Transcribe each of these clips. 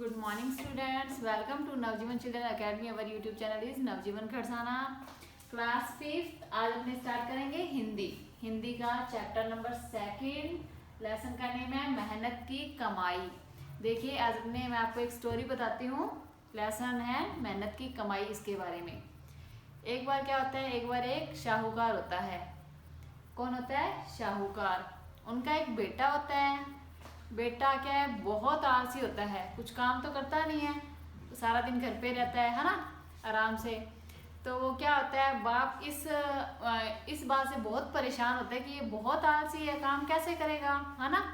Good morning students, welcome to Navjeevan children academy. Our YouTube channel is Navjeevan Kharsana. Class 5 आज अपने start करेंगे हिंदी का chapter number 2। Lesson का name है मेहनत की कमाई। देखिए आज अपने मैं आपको एक स्टोरी बताती हूँ। लेसन है मेहनत की कमाई, इसके बारे में। एक बार क्या होता है, एक बार एक शाहूकार होता है। कौन होता है? शाहूकार। उनका एक बेटा होता है। बेटा क्या है, बहुत आलसी होता है, कुछ काम तो करता नहीं है, सारा दिन घर पे रहता है ना, आराम से। तो वो क्या होता है, बाप इस बात से बहुत परेशान होता है कि ये बहुत आलसी है, काम कैसे करेगा, है ना।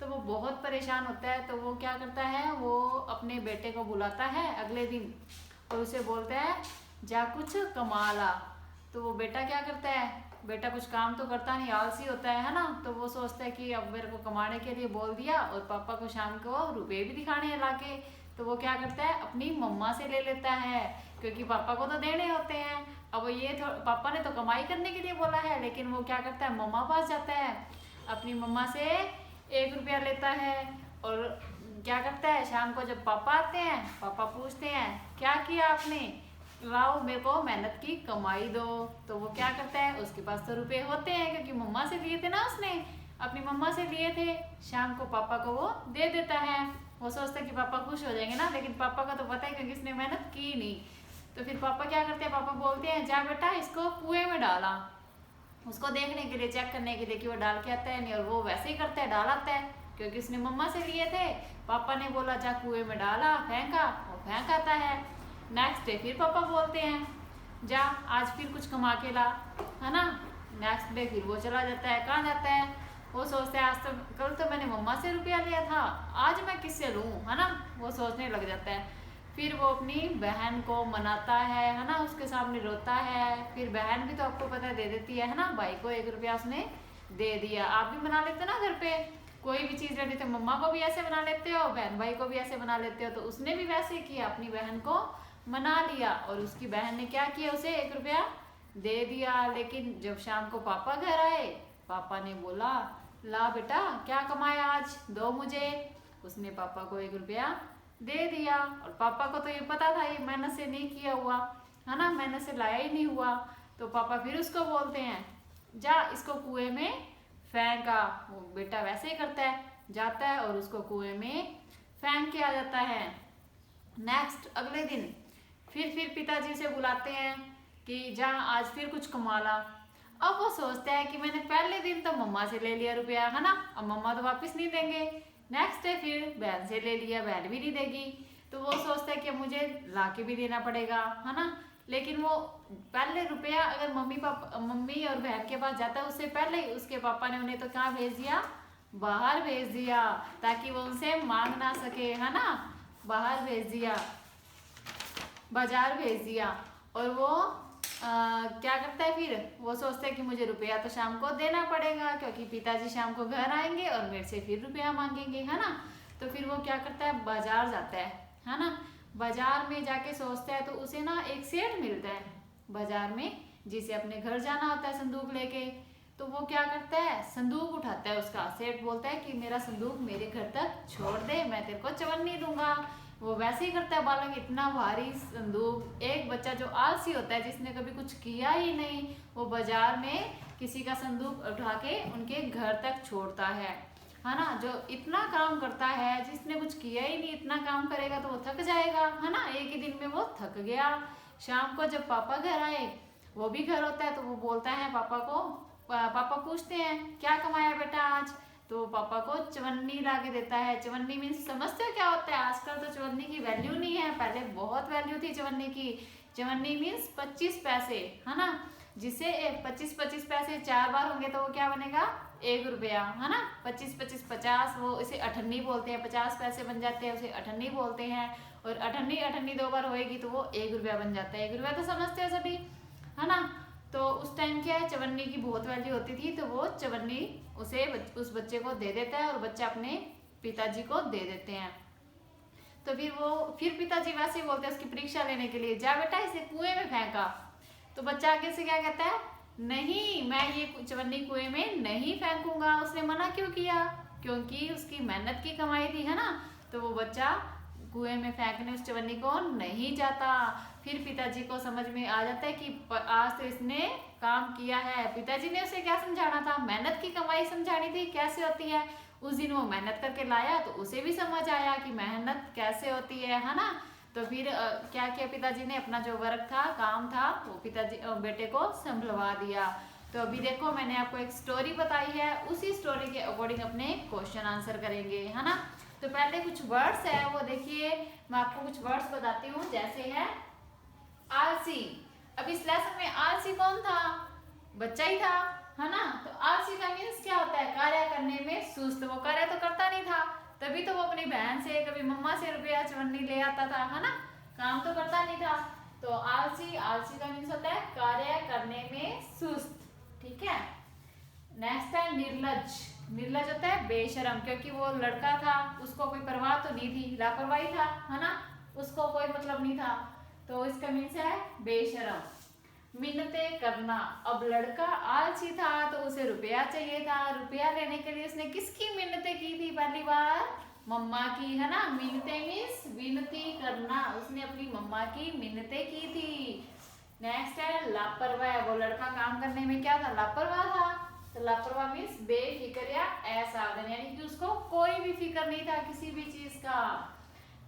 तो वो बहुत परेशान होता है। तो वो क्या करता है, वो अपने बेटे को बुलाता है अगले दिन और उसे बोलता है जा कुछ कमा ला। तो वो बेटा क्या करता है, बेटा कुछ काम तो करता नहीं, आलसी होता है ना। तो वो सोचता है कि अब मेरे को कमाने के लिए बोल दिया और पापा को शाम को रुपए भी दिखाने हैं लाके। तो वो क्या करता है, अपनी मम्मा से ले लेता है, क्योंकि पापा को तो देने होते हैं। अब ये पापा ने तो कमाई करने के लिए बोला है, लेकिन वो क्या करता है, मम्मा पास जाता है, अपनी मम्मा से 1 रुपया लेता है। और क्या करता है, शाम को जब पापा आते हैं, पापा पूछते हैं क्या किया आपने, लाओ मेरे को मेहनत की कमाई दो। तो वो क्या करता है, उसके पास तो रुपए होते हैं, क्योंकि मम्मा से लिए थे ना, उसने अपनी मम्मा से लिए थे। शाम को पापा को वो दे देता है। वो सोचता है कि पापा खुश हो जाएंगे ना, लेकिन पापा का तो पता है क्योंकि इसने मेहनत की नहीं। तो फिर पापा क्या करते हैं, पापा बोलते हैं जा बेटा इसको कुएं में डाला, उसको देखने के लिए, चेक करने के लिए कि वो डाल के आता है नहीं। और वो वैसे ही करता है, डाल आता है, क्योंकि उसने मम्मा से लिए थे। पापा ने बोला जा कुएं में डाला, फेंका, वो फेंक आता है। नेक्स्ट डे फिर पापा बोलते हैं जा आज फिर कुछ कमा के ला, है ना। नेक्स्ट डे फिर वो चला जाता है। कहाँ जाता है, वो सोचता है आज तो, कल तो मैंने मम्मा से रुपया लिया था, आज मैं किससे लूँ, है ना। वो सोचने लग जाता है। फिर वो अपनी बहन को मनाता है ना, उसके सामने रोता है। फिर बहन भी तो आपको पता है दे देती है ना, भाई को 1 रुपया उसने दे दिया। आप भी बना लेते ना घर पे, कोई भी चीज़ लेते हो, मम्मा को भी ऐसे बना लेते हो, बहन भाई को भी ऐसे बना लेते हो। तो उसने भी वैसे किया, अपनी बहन को मना लिया, और उसकी बहन ने क्या किया, उसे 1 रुपया दे दिया। लेकिन जब शाम को पापा घर आए, पापा ने बोला ला बेटा क्या कमाया आज, दो मुझे। उसने पापा को 1 रुपया दे दिया, और पापा को तो ये पता था ये मेहनत से नहीं किया हुआ, है ना, मेहनत से लाया ही नहीं हुआ। तो पापा फिर उसको बोलते हैं जा इसको कुएं में फेंका। वो बेटा वैसे ही करता है, जाता है और उसको कुएं में फेंक के आ जाता है। नेक्स्ट अगले दिन फिर पिताजी से बुलाते हैं कि जा आज फिर कुछ कमा ला। अब वो सोचता है कि मैंने पहले दिन तो मम्मा से ले लिया रुपया, है ना, अब मम्मा तो वापस नहीं देंगे। नेक्स्ट डे फिर बहन से ले लिया, बहन भी नहीं देगी। तो वो सोचता है कि मुझे ला के भी देना पड़ेगा, है ना। लेकिन वो पहले रुपया अगर मम्मी और बहन के पास जाता है, उससे पहले ही उसके पापा ने उन्हें तो कहाँ भेज दिया, बाहर भेज दिया, ताकि वो उनसे मांग ना सके, है ना। बाहर भेज दिया, बाजार भेज दिया। और वो क्या करता है, फिर वो सोचता है कि मुझे रुपया तो शाम को देना पड़ेगा, क्योंकि पिताजी शाम को घर आएंगे और मेरे से फिर रुपया मांगेंगे, है ना। तो फिर वो क्या करता है, बाजार जाता है ना। बाजार में जाके सोचता है, तो उसे ना एक सेठ मिलता है बाजार में, जिसे अपने घर जाना होता है संदूक लेके। तो वो क्या करता है, संदूक उठाता है उसका। सेठ बोलता है कि मेरा संदूक मेरे घर तक छोड़ दे, मैं तेरे को चवन्नी दूंगा। वो वैसे ही करता है, बालक इतना भारी संदूक। एक बच्चा जो आलसी होता है, जिसने कभी कुछ किया ही नहीं, वो बाजार में किसी का संदूक उठा के उनके घर तक छोड़ता है ना। जो इतना काम करता है, जिसने कुछ किया ही नहीं, इतना काम करेगा तो वो थक जाएगा, है ना। एक ही दिन में वो थक गया। शाम को जब पापा घर आए, वो भी घर होता है, तो वो बोलता है पापा को, पापा पूछते हैं क्या कमाया बेटा आज। तो पापा को चवन्नी ला के देता है। चवन्नी मीन्स समझते हो क्या होता है? आजकल तो चवन्नी की वैल्यू नहीं है, पहले बहुत वैल्यू थी चवन्नी की। चवन्नी मीन्स 25 पैसे, है ना। जिसे 25 पैसे 4 बार होंगे तो वो क्या बनेगा, 1 रुपया, है ना। 25 50, वो इसे अठन्नी बोलते हैं। 50 पैसे बन जाते हैं, उसे अठन्नी बोलते हैं। और अठन्नी 2 बार होएगी तो वो 1 रुपया बन जाता है। 1 रुपया तो समझते हो सभी, है ना। तो उस टाइम क्या है, चवन्नी की बहुत वैल्यू होती थी। तो वो चवन्नी उस बच्चे को दे देता है, और बच्चा अपने पिताजी को दे देते हैं। तो फिर पिताजी वैसे ही बोलते हैं उसकी परीक्षा लेने के लिए, जा बेटा इसे कुएं में फेंका। तो बच्चा आगे से क्या कहता है, नहीं मैं ये चवन्नी कुएं में नहीं फेंकूंगा। उसने मना क्यों किया, क्योंकि उसकी मेहनत की कमाई थी, है ना। तो वो बच्चा कुएं में फेंकने उस चवन्नी को नहीं जाता। फिर पिताजी को समझ में आ जाता है कि आज तो इसने काम किया है। पिताजी ने उसे क्या समझाना था, मेहनत की कमाई समझानी थी कैसे होती है। उस दिन वो मेहनत करके लाया तो उसे भी समझ आया कि मेहनत कैसे होती है ना। तो फिर क्या किया पिताजी ने, अपना जो वर्क था, काम था, वो पिताजी बेटे को संभलवा दिया। तो अभी देखो मैंने आपको एक स्टोरी बताई है, उसी स्टोरी के अकॉर्डिंग अपने क्वेश्चन आंसर करेंगे, है ना। तो पहले कुछ वर्ड्स है वो देखिए, मैं आपको कुछ वर्ड्स बताती हूँ। जैसे है आलसी। अब इस लेसन में आलसी कौन था, बच्चा ही था, है ना। तो आलसी का मीन्स क्या होता है, कार्य करने में सुस्त। वो कार्य तो करता नहीं था, तभी तो वो अपनी बहन से कभी मम्मा से रुपया चवन्नी ले आता था, है ना। काम तो करता नहीं था। तो आलसी, आलसी का मीन्स होता है कार्य करने में सुस्त, ठीक है। नेक्स्ट है निर्लज। निर्लज होता है बेशरम, क्योंकि वो लड़का था, उसको कोई परवाह तो नहीं थी, लापरवाही था, है ना, उसको कोई मतलब नहीं था। तो इसका मीन्स है बेशरम। मिन्नते करना। अब लड़का आलसी था तो उसे रुपया चाहिए था। रुपया लेने के लिए उसने किसकी मिन्नते की थी, पहली बार मम्मा की, है ना। मिन्नते मीन्स विनती करना, उसने अपनी मम्मा की मिन्नते की थी। नेक्स्ट है लापरवाह। वो लड़का काम करने में क्या था, लापरवाह था। तो लापरवाह मीन्स बेफिक्र या असावधान, यानी कि उसको कोई भी फिक्र नहीं था किसी भी चीज का।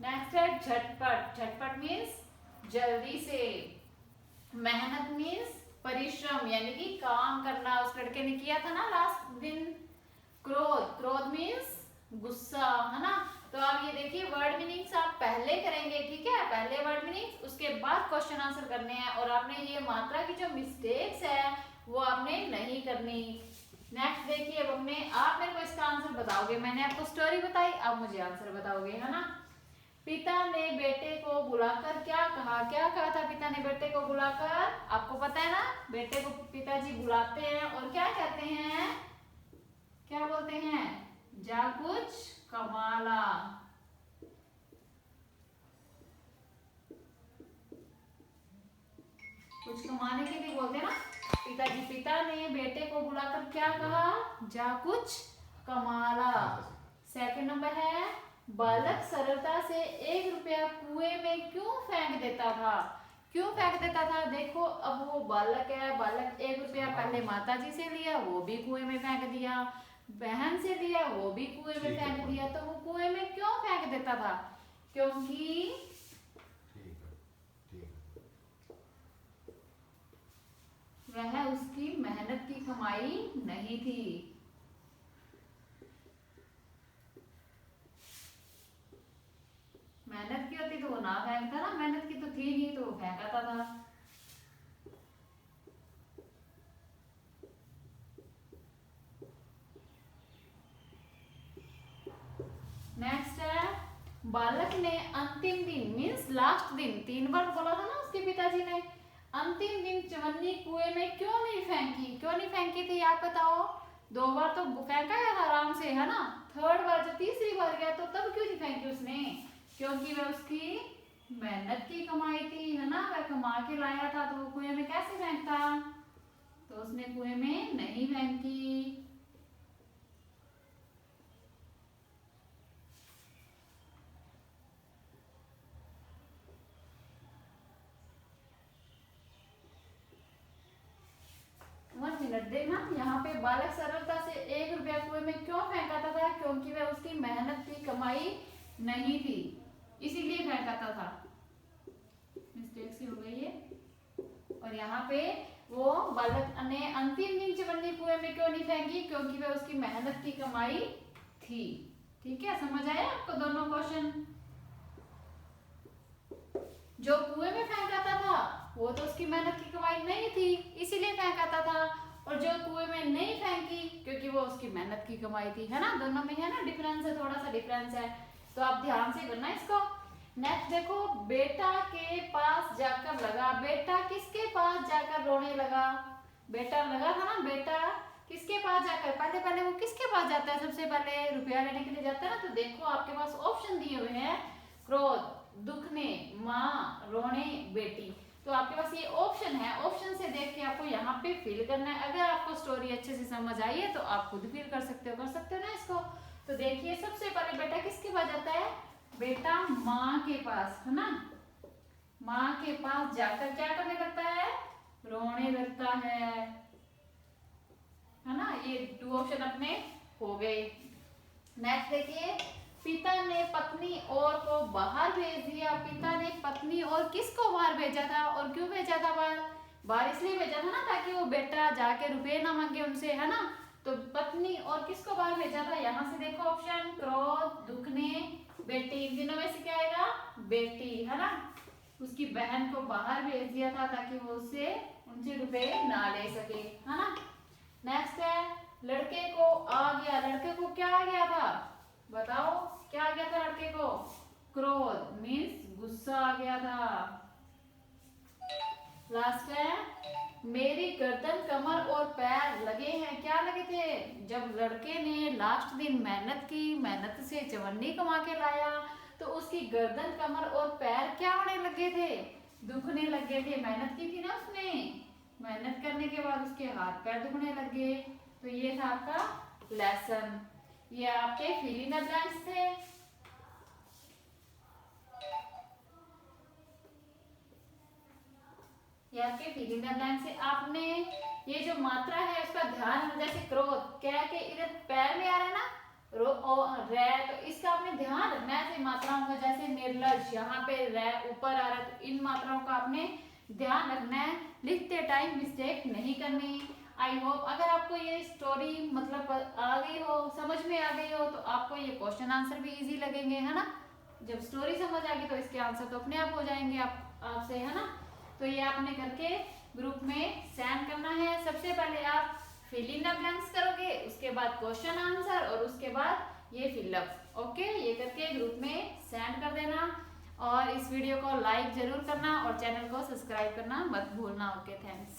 नेक्स्ट है झटपट। झटपट मीन्स जल्दी से। मेहनत मीन्स परिश्रम, यानी कि काम करना, उस लड़के ने किया था ना लास्ट दिन। क्रोध। क्रोध मीन्स गुस्सा, है ना। तो आप ये देखिए वर्ड मीनिंग्स आप पहले करेंगे, ठीक है, पहले वर्ड मीनिंग्स, उसके बाद क्वेश्चन आंसर करने हैं। और आपने ये मात्रा की जो मिस्टेक्स है वो आपने नहीं करनी। नेक्स्ट देखिए, अब आप मेरे को इसका आंसर बताओगे। मैंने आपको स्टोरी बताई, आप मुझे आंसर बताओगे, है ना। पिता ने बेटे को बुलाकर क्या कहा, क्या कहा था पिता ने बेटे को बुलाकर, आपको पता है ना। बेटे को पिताजी बुलाते हैं और क्या कहते हैं, क्या बोलते हैं, जा कुछ कमाला। कुछ कमाने के लिए बोलते हैं ना पिताजी। पिता ने बेटे को बुलाकर क्या कहा, जा कुछ कमाला। सेकंड नंबर है, बालक सरलता से 1 रुपया कुएं में क्यों फेंक देता था। क्यों फेंक देता था, देखो अब वो बालक है, बालक 1 रुपया पहले माताजी से लिया, वो भी कुएं में फेंक दिया, बहन से लिया, वो भी कुएं में फेंक दिया। तो वो कुएं में क्यों फेंक देता था, क्योंकि वह उसकी मेहनत की कमाई नहीं थी। मेहनत की होती तो वो ना फेंकता ना, मेहनत की तो थी नहीं तो वो फेंकाता था। नेक्स्ट है, बालक ने अंतिम दिन मीन्स लास्ट दिन, 3 बार बोला था ना उसके पिताजी ने, अंतिम दिन चवन्नी कुएं में क्यों नहीं फेंकी। क्यों नहीं फेंकी थी आप बताओ। 2 बार तो फेंका है आराम से, है ना। थर्ड बार जब तीसरी बार गया तो तब क्यों नहीं फेंकी उसने, क्योंकि वह उसकी मेहनत की कमाई थी, है ना। वह कमा के लाया था तो वो कुएं में कैसे फेंकता, तो उसने कुएं में नहीं फेंकी। देखना यहाँ पे, बालक सरलता से 1 रुपया कुएं में क्यों फेंकाता था, क्योंकि वह उसकी मेहनत की कमाई नहीं थी, इसीलिए फेंकाता था। मिस्टेक सी हो गई है। और यहाँ पे वो बालक ने अंतिम दिन चवन्नी कुएं में क्यों नहीं फेंकी, क्योंकि वह उसकी मेहनत की कमाई थी। ठीक है, समझ आया आपको दोनों क्वेश्चन। जो कुएं में फेंकाता था वो तो उसकी मेहनत की कमाई नहीं थी, इसीलिए फेंकाता था। और जो कुएं में नहीं फेंकी क्योंकि वो उसकी मेहनत की कमाई थी, है ना। दोनों में है ना डिफरेंस है, थोड़ा सा डिफरेंस है, तो आप ध्यान से करना इसको। नेक्स्ट देखो, बेटा के पास जाकर लगा। बेटा किसके पास जाकर रोने लगा, बेटा लगा था ना, बेटा किसके पास जाकर, पहले पहले वो किसके पास जाता है, सबसे पहले रुपया लेने के लिए जाता है ना। तो देखो आपके पास ऑप्शन दिए हुए हैं, क्रोध, दुखने, माँ, रोने, बेटी। तो आपके पास ये ऑप्शन है, ऑप्शन से देख के आपको यहाँ पे फिल करना है। अगर आपको स्टोरी अच्छे से समझ आई है तो आप खुद फिल कर सकते हो ना इसको। तो देखिए सबसे पहले बेटा किसके पास जाता है, बेटा माँ के पास, है ना, माँ के पास जाकर क्या करने लगता है, रोने लगता है ना। ये 2 ऑप्शन अपने हो गए। नेक्स्ट देखिए, पिता ने पत्नी और को बाहर भेज दिया। पिता ने पत्नी और किसको बाहर भेजा था, और क्यों भेजा था बाहर, बाहर इसलिए भेजा था ना ताकि वो बेटा जाके रुपए ना मांगे उनसे, है ना। तो पत्नी और किसको बाहर भेजा था, यहाँ से देखो ऑप्शन, क्रोध, दुख ने, बेटी, इन दिनों में से क्या आएगा, बेटी, है ना। उसकी बहन को बाहर भेज दिया था ताकि वो उससे उनसे रुपए ना ले सके, है ना। नेक्स्ट है, लड़के को आ गया। लड़के को क्या आ गया था, बताओ क्या आ गया था लड़के को, क्रोध मीन्स गुस्सा आ गया था। लास्ट है, मेरी गर्दन, कमर और पैर लगे हैं। क्या लगे थे, जब लड़के ने लास्ट दिन मेहनत की, मेहनत से चवन्नी कमा के लाया, तो उसकी गर्दन, कमर और पैर क्या होने लगे थे, दुखने लगे थे। मेहनत की थी ना उसने, मेहनत करने के बाद उसके हाथ पैर दुखने लगे। तो ये था आपका लेसन। ये आपके फिल इन द ब्लैंक्स थे। ये आपके फिल इन द ब्लैंक्स से आपने ये जो मात्रा है उसका ध्यान, जैसे क्रोध क्या है कि इधर पैर में आ रहा है ना, रे, तो इसका आपने ध्यान रखना है। ऐसे मात्राओं का, जैसे निर्लज यहाँ पे रे ऊपर आ रहा है, तो इन मात्राओं का आपने ध्यान रखना है, लिखते टाइम मिस्टेक नहीं करनी। आई होप अगर आपको ये स्टोरी मतलब आ गई हो, समझ में आ गई हो, तो आपको ये क्वेश्चन आंसर भी इजी लगेंगे, है ना। जब स्टोरी समझ आ गई तो इसके आंसर तो अपने आप हो जाएंगे आपसे, है ना। तो ये आपने करके ग्रुप में सेंड करना है। सबसे पहले आप फिल इन द ब्लैंक्स करोगे, उसके बाद क्वेश्चन आंसर, और उसके बाद ये फिलअप। ओके, ये करके ग्रुप में सेंड कर देना, और इस वीडियो को लाइक जरूर करना और चैनल को सब्सक्राइब करना मत भूलना। Okay, thanks.